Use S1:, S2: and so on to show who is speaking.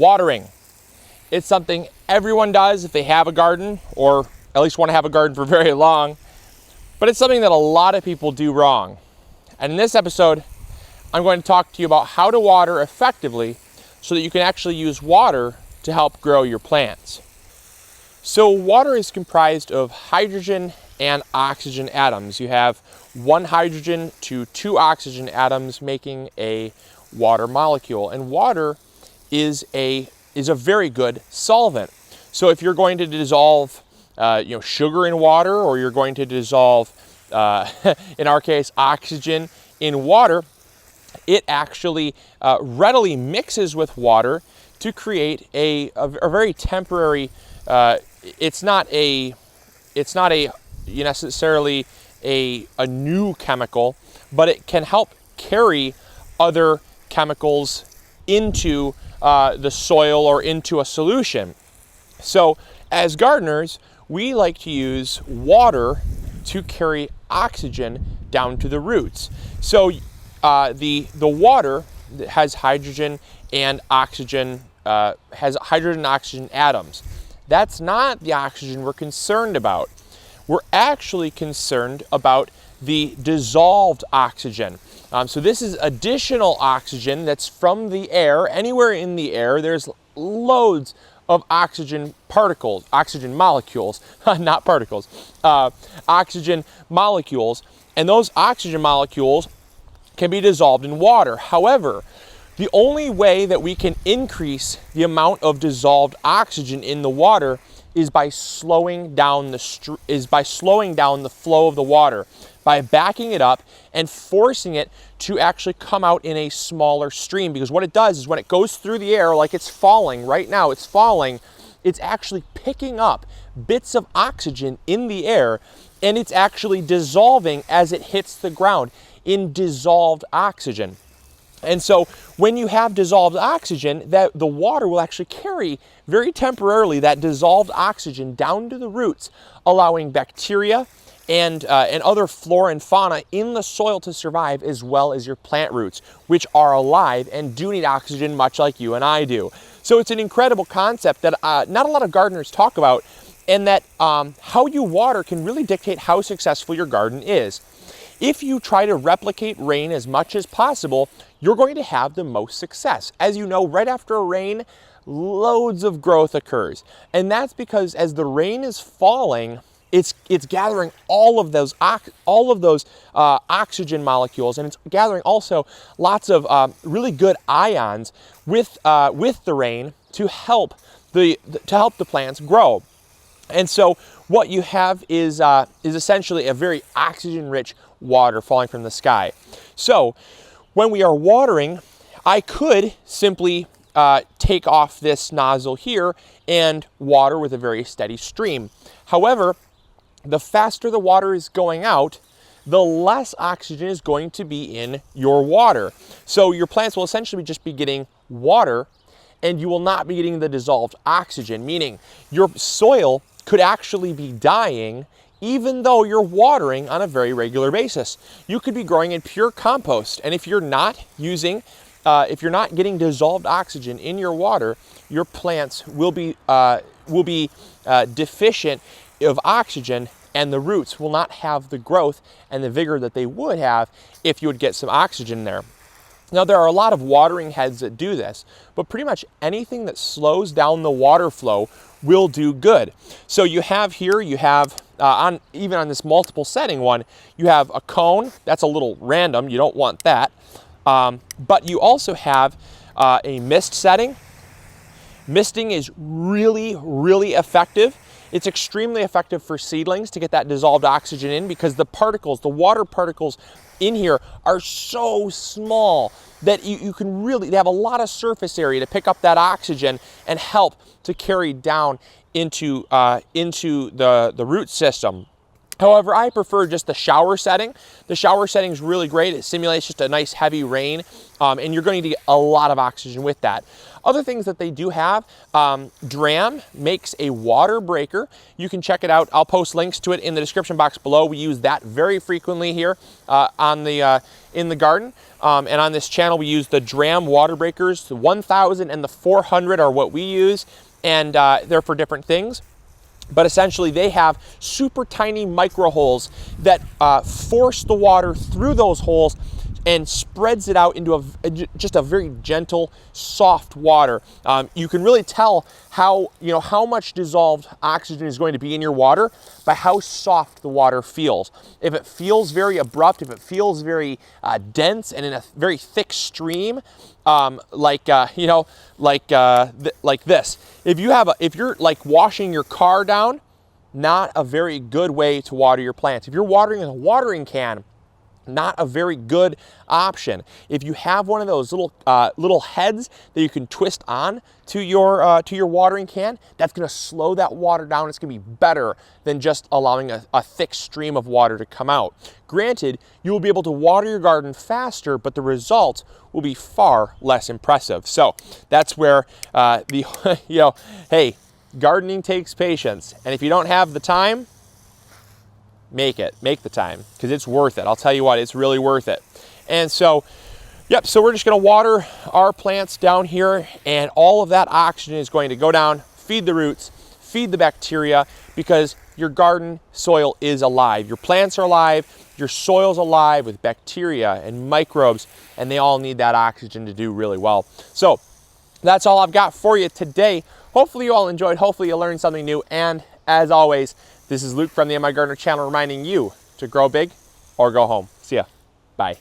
S1: watering. It's something everyone does if they have a garden, or at least want to have a garden for very long, but it's something that a lot of people do wrong. And in this episode, I'm going to talk to you about how to water effectively so that you can actually use water to help grow your plants. So water is comprised of hydrogen and oxygen atoms. You have 1 hydrogen to 2 oxygen atoms making a water molecule. And water is a very good solvent. So if you're going to dissolve sugar in water, or you're going to dissolve, in our case, oxygen in water, it actually readily mixes with water to create a very temporary. It's not necessarily a new chemical, but it can help carry other chemicals into the soil or into a solution. So as gardeners, we like to use water to carry oxygen down to the roots. So the water has hydrogen and oxygen, has hydrogen and oxygen atoms. That's not the oxygen we're concerned about. We're actually concerned about the dissolved oxygen. So this is additional oxygen that's from the air. Anywhere in the air, there's loads of oxygen particles, oxygen molecules, not particles, oxygen molecules. And those oxygen molecules can be dissolved in water. However, the only way that we can increase the amount of dissolved oxygen in the water is by slowing down the flow of the water, by backing it up and forcing it to actually come out in a smaller stream. Because what it does is when it goes through the air, like it's falling right now, it's actually picking up bits of oxygen in the air, and it's actually dissolving as it hits the ground in dissolved oxygen. And so when you have dissolved oxygen, that the water will actually carry very temporarily that dissolved oxygen down to the roots, allowing bacteria and other flora and fauna in the soil to survive, as well as your plant roots, which are alive and do need oxygen much like you and I do. So it's an incredible concept that not a lot of gardeners talk about, and that how you water can really dictate how successful your garden is. If you try to replicate rain as much as possible, you're going to have the most success. As you know, right after a rain, loads of growth occurs. And that's because as the rain is falling, it's gathering all of those oxygen molecules, and it's gathering also lots of really good ions with the rain to help the plants grow. And so what you have is essentially a very oxygen-rich water falling from the sky. So when we are watering, I could simply take off this nozzle here and water with a very steady stream. However, the faster the water is going out, the less oxygen is going to be in your water. So your plants will essentially just be getting water, and you will not be getting the dissolved oxygen, meaning your soil could actually be dying even though you're watering on a very regular basis. You could be growing in pure compost, and if you're not getting dissolved oxygen in your water, your plants will be deficient of oxygen, and the roots will not have the growth and the vigor that they would have if you would get some oxygen there. Now, there are a lot of watering heads that do this, but pretty much anything that slows down the water flow will do good. So you have here, even on this multiple setting one, you have a cone. That's a little random. You don't want that. But you also have a mist setting. Misting is really, really effective. It's extremely effective for seedlings to get that dissolved oxygen in, because the water particles in here are so small that you can really, they have a lot of surface area to pick up that oxygen and help to carry down into the root system. However, I prefer just the shower setting. The shower setting is really great. It simulates just a nice heavy rain, and you're going to get a lot of oxygen with that. Other things that they do have, Dram makes a water breaker. You can check it out. I'll post links to it in the description box below. We use that very frequently here in the garden. And on this channel, we use the Dram water breakers. The 1000 and the 400 are what we use, and they're for different things. But essentially, they have super tiny micro holes that force the water through those holes and spreads it out into just a very gentle, soft water. You can really tell how much dissolved oxygen is going to be in your water by how soft the water feels. If it feels very abrupt, if it feels very dense and in a very thick stream, like this. If you're like washing your car down, not a very good way to water your plants. If you're watering in a watering can, not a very good option. If you have one of those little heads that you can twist on to your watering can, that's going to slow that water down. It's going to be better than just allowing a thick stream of water to come out. Granted, you will be able to water your garden faster, but the results will be far less impressive. So that's where hey, gardening takes patience, and if you don't have the time, make the time, because it's worth it. I'll tell you what, it's really worth it. And so, yep, so we're just going to water our plants down here, and all of that oxygen is going to go down, feed the roots, feed the bacteria, because your garden soil is alive. Your plants are alive, your soil's alive with bacteria and microbes, and they all need that oxygen to do really well. So that's all I've got for you today. Hopefully you all enjoyed, hopefully you learned something new, and as always, this is Luke from the My Gardener channel reminding you to grow big or go home. See ya. Bye.